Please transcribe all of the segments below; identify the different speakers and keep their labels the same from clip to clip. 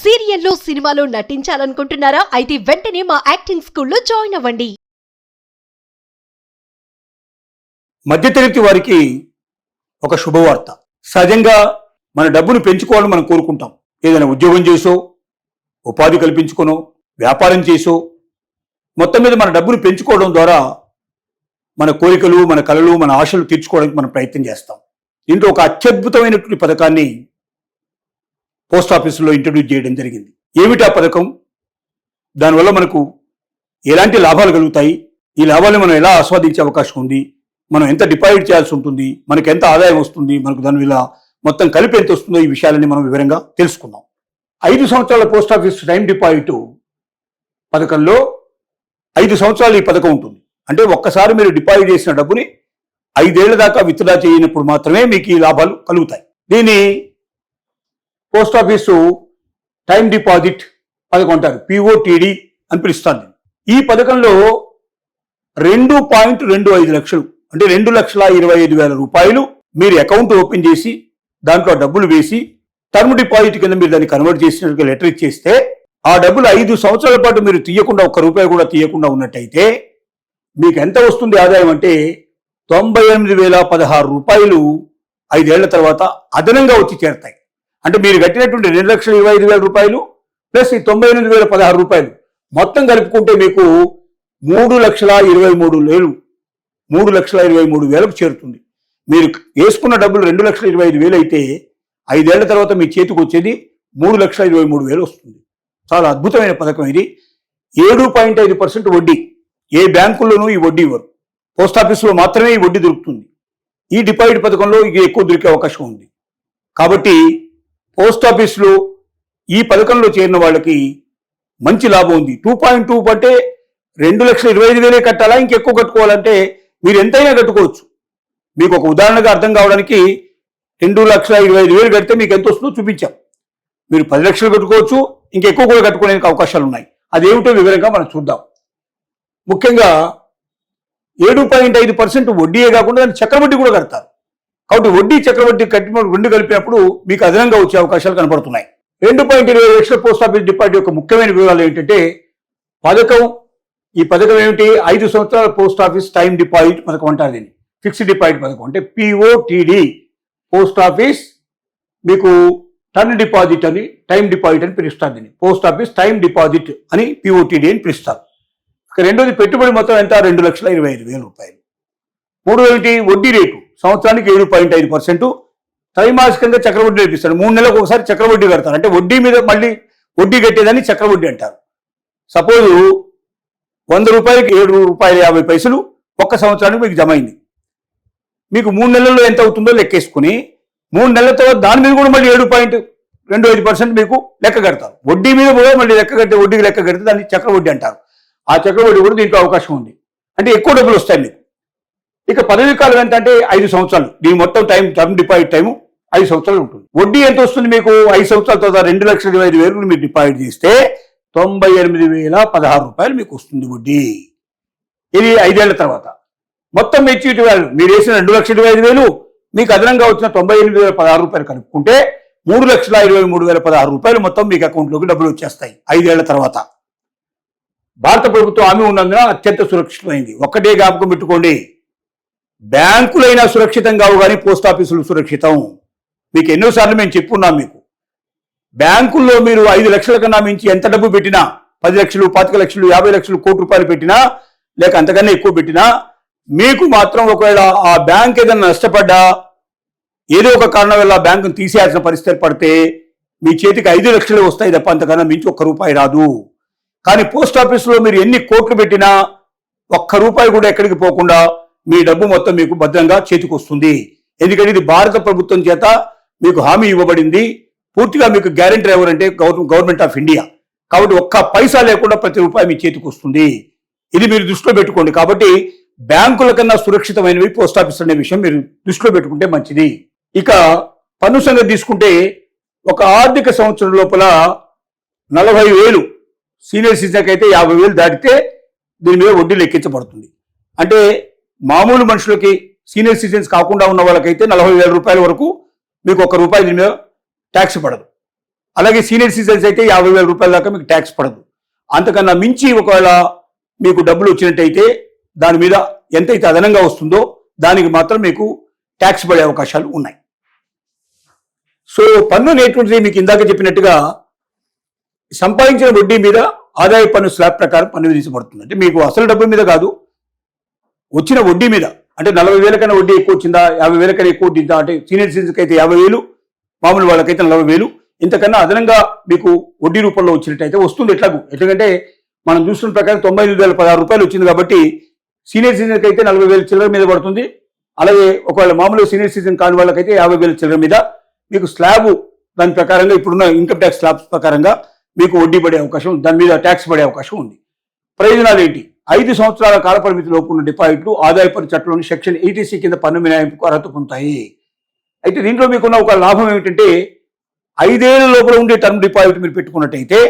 Speaker 1: సీరియల్లో సినిమాలో నటించాలనుకుంటున్నారా? అయితే వెంటనే మా యాక్టింగ్ స్కూల్లో జాయిన్ అవ్వండి.
Speaker 2: మధ్యతరగతి వారికి ఒక శుభవార్త. సహజంగా మన డబ్బును పెంచుకోవాలని మనం కోరుకుంటాం. ఏదైనా ఉద్యోగం చేసో, ఉపాధి కల్పించుకోనో, వ్యాపారం చేసో, మొత్తం మీద మన డబ్బును పెంచుకోవడం ద్వారా మన కోరికలు, మన కలలు, మన ఆశలు తీర్చుకోవడానికి మనం ప్రయత్నం చేస్తాం. దీంట్లో ఒక అత్యద్భుతమైనటువంటి పథకాన్ని పోస్ట్ ఆఫీసులో ఇంట్రడ్యూస్ చేయడం జరిగింది. ఏమిటా పథకం? దానివల్ల మనకు ఎలాంటి లాభాలు కలుగుతాయి? ఈ లాభాలను మనం ఎలా ఆస్వాదించే అవకాశం ఉంది? మనం ఎంత డిపాజిట్ చేయాల్సి ఉంటుంది? మనకు ఎంత ఆదాయం వస్తుంది? మనకు దానివల్ల మొత్తం కలిపి ఎంత వస్తుందో ఈ విషయాలని మనం వివరంగా తెలుసుకుందాం. 5 సంవత్సరాల పోస్ట్ ఆఫీస్ టైం డిపాజిట్ పథకంలో 5 సంవత్సరాలు ఈ పథకం ఉంటుంది. అంటే ఒక్కసారి మీరు డిపాజిట్ చేసిన డబ్బుని 5 ఏళ్ల దాకా విత్డ్రా చేయనప్పుడు మాత్రమే మీకు ఈ లాభాలు కలుగుతాయి. దీన్ని పోస్ట్ ఆఫీసు టైం డిపాజిట్ పథకం అంటారు, POTD అని పిలుస్తారు. ఈ పథకంలో 2.25 లక్షలు అంటే 2,25,000 రూపాయలు మీరు అకౌంట్ ఓపెన్ చేసి దాంట్లో డబ్బులు వేసి టర్మ్ డిపాజిట్ కింద మీరు దాన్ని కన్వర్ట్ చేసినట్టుగా లెటర్ ఇచ్చేస్తే ఆ డబ్బులు 5 సంవత్సరాల పాటు మీరు తీయకుండా, ఒక్క రూపాయి కూడా తీయకుండా ఉన్నట్టయితే మీకు ఎంత వస్తుంది ఆదాయం అంటే 98,016 రూపాయలు 5 ఏళ్ల తర్వాత అదనంగా వచ్చి చేరతాయి. అంటే మీరు కట్టినటువంటి 2,25,000 రూపాయలు ప్లస్ ఈ 98,016 రూపాయలు మొత్తం కలుపుకుంటే మీకు 3,23,000 చేరుతుంది. మీరు వేసుకున్న డబ్బులు 2,25,000 అయితే 5 ఏళ్ల తర్వాత మీ చేతికి వచ్చేది 3,23,000 వస్తుంది. చాలా అద్భుతమైన పథకం ఇది. 7.5% వడ్డీ. ఏ బ్యాంకుల్లోనూ ఈ వడ్డీ ఇవ్వరు, పోస్ట్ ఆఫీసులో మాత్రమే ఈ వడ్డీ దొరుకుతుంది. ఈ డిపాజిట్ పథకంలో ఇది ఎక్కువ దొరికే అవకాశం ఉంది. కాబట్టి పోస్ట్ ఆఫీసులో ఈ పథకంలో చేరిన వాళ్ళకి మంచి లాభం ఉంది. 2.2 అంటే 2,25,000 కట్టాలా, ఇంకెక్కువ కట్టుకోవాలంటే మీరు ఎంతైనా కట్టుకోవచ్చు. మీకు ఒక ఉదాహరణగా అర్థం కావడానికి 2,25,000 కడితే మీకు ఎంత వస్తుందో చూపించాం. మీరు 10 లక్షలు కట్టుకోవచ్చు, ఇంకెక్కువ కూడా కట్టుకునే అవకాశాలు ఉన్నాయి. అదేమిటో వివరంగా మనం చూద్దాం. ముఖ్యంగా 7.5% వడ్డీయే కాకుండా దాని చక్రవడ్డీ కూడా కడతారు. కాబట్టి వడ్డీ చక్రవడ్డీ రెండు కలిపినప్పుడు మీకు అదనంగా వచ్చే అవకాశాలు కనబడుతున్నాయి. 2.20 లక్షల పోస్ట్ ఆఫీస్ డిపాజిట్ యొక్క ముఖ్యమైన వివరాలు ఏంటంటే ఈ పథకం ఏమిటి? 5 సంవత్సరాల పోస్ట్ ఆఫీస్ టైం డిపాజిట్ పథకం అంటారు. దీన్ని ఫిక్స్డ్ డిపాజిట్ పథకం అంటే POTD. పోస్ట్ ఆఫీస్ మీకు టర్మ్ డిపాజిట్ అని, టైం డిపాజిట్ అని పిలుస్తారు. దీన్ని పోస్ట్ ఆఫీస్ టైం డిపాజిట్ అని POTD అని పిలుస్తారు. రెండోది పెట్టుబడి మొత్తం ఎంత? 2,25,000 రూపాయలు. మూడోది వడ్డీ రేటు సంవత్సరానికి 7.5%. త్రైమాసికంగా చక్రవడ్డీ నేర్పిస్తారు. 3 నెలలకు ఒకసారి చక్రవడ్డీ కడతారు. అంటే వడ్డీ మీద మళ్ళీ వడ్డీ కట్టేదాన్ని చక్రవడ్డీ అంటారు. సపోజ్ 100 రూపాయలకి 7 రూపాయల 50 పైసలు ఒక్క సంవత్సరానికి మీకు జమ అయింది. మీకు 3 నెలల్లో ఎంత అవుతుందో లెక్కేసుకుని 3 నెలల తర్వాత దాని మీద కూడా మళ్ళీ 7.25% మీకు లెక్క కడతారు. వడ్డీ మీద కూడా మళ్ళీ వడ్డీకి లెక్క కడితే దాన్ని చక్రవడ్డీ అంటారు. ఆ చక్రవడ్డీ కూడా దీంట్లో అవకాశం ఉంది. అంటే ఎక్కువ డబ్బులు వస్తాయి మీకు. ఇక పదవీ కాలం ఎంత అంటే 5 సంవత్సరాలు. దీని మొత్తం టర్మ్ డిపాజిట్ టైము 5 సంవత్సరాలు ఉంటుంది. వడ్డీ ఎంత వస్తుంది మీకు? 5 సంవత్సరాల తర్వాత 2,25,000 మీరు డిపాజిట్ చేస్తే 98,016 రూపాయలు మీకు వస్తుంది వడ్డీ. ఇది 5 ఏళ్ల తర్వాత. మొత్తం మెచ్యూరిటీ వాల్యూ మీరు వేసిన 2,25,000 మీకు అదనంగా వచ్చిన 98,016 రూపాయలు కలుపుకుంటే 3,23,016 రూపాయలు మొత్తం మీకు అకౌంట్లోకి డబ్బులు వచ్చేస్తాయి 5 ఏళ్ల తర్వాత. భారత ప్రభుత్వం హామీ ఉన్నందున అత్యంత సురక్షితమైంది. ఒక్కటే జ్ఞాపకం పెట్టుకోండి, బ్యాంకులైనా సురక్షితం కావు కానీ పోస్ట్ ఆఫీసులు సురక్షితం. మీకు ఎన్నోసార్లు మేము చెప్పున్నాం. మీకు బ్యాంకుల్లో మీరు 5 లక్షల కన్నా మించి ఎంత డబ్బు పెట్టినా, 10 లక్షలు, 25 లక్షలు, 50 లక్షలు, కోటి రూపాయలు పెట్టినా, లేక అంతకన్నా ఎక్కువ పెట్టినా, మీకు మాత్రం ఒకవేళ ఆ బ్యాంక్ ఏదైనా నష్టపడ్డా, ఏదో ఒక కారణం వల్ల బ్యాంకును తీసేయాల్సిన పరిస్థితి పడితే మీ చేతికి 5 లక్షలు వస్తాయి తప్ప అంతకన్నా మించి 1 రూపాయి రాదు. కానీ పోస్ట్ ఆఫీసులో మీరు ఎన్ని కోట్లు పెట్టినా 1 రూపాయి కూడా ఎక్కడికి పోకుండా మీ డబ్బు మొత్తం మీకు భద్రంగా చేతికి వస్తుంది. ఎందుకంటే ఇది భారత ప్రభుత్వం చేత మీకు హామీ ఇవ్వబడింది. పూర్తిగా మీకు గ్యారెంటర్ ఎవరంటే గవర్నమెంట్ ఆఫ్ ఇండియా. కాబట్టి 1 పైసా లేకుండా ప్రతి రూపాయి మీ చేతికి వస్తుంది. ఇది మీరు దృష్టిలో పెట్టుకోండి. కాబట్టి బ్యాంకుల కన్నా సురక్షితమైనవి పోస్ట్ ఆఫీస్ అనే విషయం మీరు దృష్టిలో పెట్టుకుంటే మంచిది. ఇక పన్ను సంగతి తీసుకుంటే ఒక ఆర్థిక సంవత్సరం లోపల 40,000 సీనియర్ సిటిజన్కి అయితే 50,000 దాటితే దీని మీద వడ్డీ లెక్కించబడుతుంది. అంటే మామూలు మనుషులకి, సీనియర్ సిటిజన్స్ కాకుండా ఉన్న వాళ్ళకైతే 40,000 రూపాయల వరకు మీకు 1 రూపాయి దీని మీద ట్యాక్స్ పడదు. అలాగే సీనియర్ సిటిజన్స్ అయితే 50,000 రూపాయల దాకా మీకు ట్యాక్స్ పడదు. అంతకన్నా మించి ఒకవేళ మీకు డబ్బులు వచ్చినట్టయితే దాని మీద ఎంతైతే అదనంగా వస్తుందో దానికి మాత్రం మీకు ట్యాక్స్ పడే అవకాశాలు ఉన్నాయి. సో పన్ను అనేటువంటిది మీకు ఇందాక చెప్పినట్టుగా సంపాదించిన వడ్డీ మీద ఆదాయ పన్ను స్లాబ్ ప్రకారం పన్ను విధించబడుతుంది. అంటే మీకు అసలు డబ్బు మీద కాదు, వచ్చిన వడ్డీ మీద. అంటే 40,000 కన్నా వడ్డీ ఎక్కువ వచ్చిందా, 50,000 కన్నా ఎక్కువ వచ్చిందా, అంటే సీనియర్ సిటిజన్స్కి అయితే 50,000, మామూలు వాళ్ళకైతే 40,000, ఇంతకన్నా అదనంగా మీకు వడ్డీ రూపంలో వచ్చినట్టయితే వస్తుంది. ఎట్లాగంటే మనం చూస్తున్న ప్రకారం 98,016 రూపాయలు వచ్చింది కాబట్టి సీనియర్ సిటిజన్కి అయితే 40,000 చిల్లర మీద పడుతుంది. అలాగే ఒకవేళ మామూలు సీనియర్ సిటిజన్ కాని వాళ్ళకైతే 50,000 చిల్లర మీద మీకు స్లాబ్ దాని ప్రకారంగా ఇప్పుడున్న ఇన్కమ్ ట్యాక్స్ స్లాబ్స్ ప్రకారంగా మీకు వడ్డీ పడే అవకాశం, దాని మీద ట్యాక్స్ పడే అవకాశం ఉంది. ప్రయోజనాలు ఏంటి? 5 సంవత్సరాల కాల పరిమితి లోపు ఉన్న డిపాజిట్లు ఆదాయ పన్ను చట్టంలోని సెక్షన్ 80C కింద పన్ను మినహాయింపుకు అర్హత పొందుతాయి. అయితే దీంట్లో మీకున్న ఒక లాభం ఏమిటంటే 5 ఏళ్ల లోపల ఉండే టర్మ్ డిపాజిట్ మీరు పెట్టుకున్నట్టయితే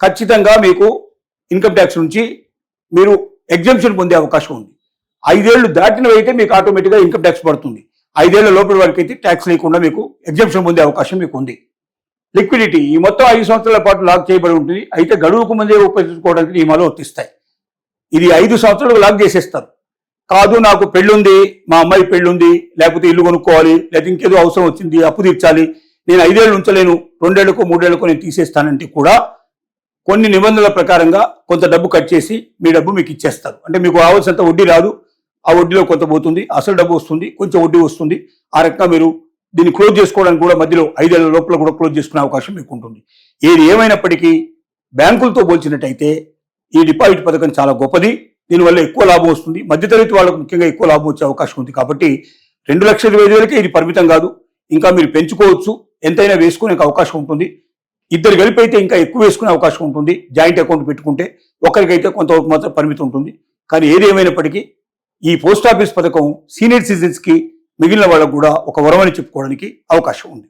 Speaker 2: ఖచ్చితంగా మీకు ఇన్కమ్ ట్యాక్స్ నుంచి మీరు ఎగ్జంప్షన్ పొందే అవకాశం ఉంది. 5 ఏళ్లు దాటినవైతే మీకు ఆటోమేటిక్గా ఇన్కమ్ ట్యాక్స్ పడుతుంది. 5 ఏళ్ల లోపల వరకు అయితే ట్యాక్స్ లేకుండా మీకు ఎగ్జంప్షన్ పొందే అవకాశం మీకు ఉంది. లిక్విడిటీ ఈ మొత్తం 5 సంవత్సరాల పాటు లాక్ చేయబడి ఉంటుంది. అయితే గడువుకు ముందే ఉపయోగించుకోవడానికి నియమాలు వర్తిస్తాయి. ఇది 5 సంవత్సరాలు లాక్ చేసేస్తారు. కాదు నాకు పెళ్ళుంది, మా అమ్మాయి పెళ్ళుంది, లేకపోతే ఇల్లు కొనుక్కోవాలి, లేకపోతే ఇంకేదో అవసరం వచ్చింది, అప్పు తీర్చాలి, నేను 5 ఏళ్ళు ఉంచలేను, 2 ఏళ్లకు 3 ఏళ్లకు నేను తీసేస్తానంటే కూడా కొన్ని నిబంధనల ప్రకారంగా కొంత డబ్బు కట్ చేసి మీ డబ్బు మీకు ఇచ్చేస్తారు. అంటే మీకు రావాల్సినంత వడ్డీ రాదు, ఆ వడ్డీలో కొంత పోతుంది, అసలు డబ్బు వస్తుంది, కొంచెం వడ్డీ వస్తుంది. ఆ రకంగా మీరు దీన్ని క్లోజ్ చేసుకోవడానికి కూడా మధ్యలో 5 ఏళ్ల లోపల కూడా క్లోజ్ చేసుకునే అవకాశం మీకు ఉంటుంది. ఏది ఏమైనప్పటికీ బ్యాంకులతో పోల్చినట్టయితే ఈ డిపాజిట్ పథకం చాలా గొప్పది. దీనివల్ల ఎక్కువ లాభం వస్తుంది. మధ్యతరగతి వాళ్ళకు ముఖ్యంగా ఎక్కువ లాభం వచ్చే అవకాశం ఉంది. కాబట్టి 2,25,000కే ఇది పరిమితం కాదు, ఇంకా మీరు పెంచుకోవచ్చు, ఎంతైనా వేసుకునే అవకాశం ఉంటుంది. ఇద్దరు కలిపి అయితే ఇంకా ఎక్కువ వేసుకునే అవకాశం ఉంటుంది. జాయింట్ అకౌంట్ పెట్టుకుంటే ఒకరికైతే కొంతవరకు మాత్రం పరిమితి ఉంటుంది. కానీ ఏది ఏమైనప్పటికీ ఈ పోస్ట్ ఆఫీస్ పథకం సీనియర్ సిటిజన్స్కి మిగిలిన వాళ్ళకు కూడా ఒక వరమని చెప్పుకోవడానికి అవకాశం ఉంది.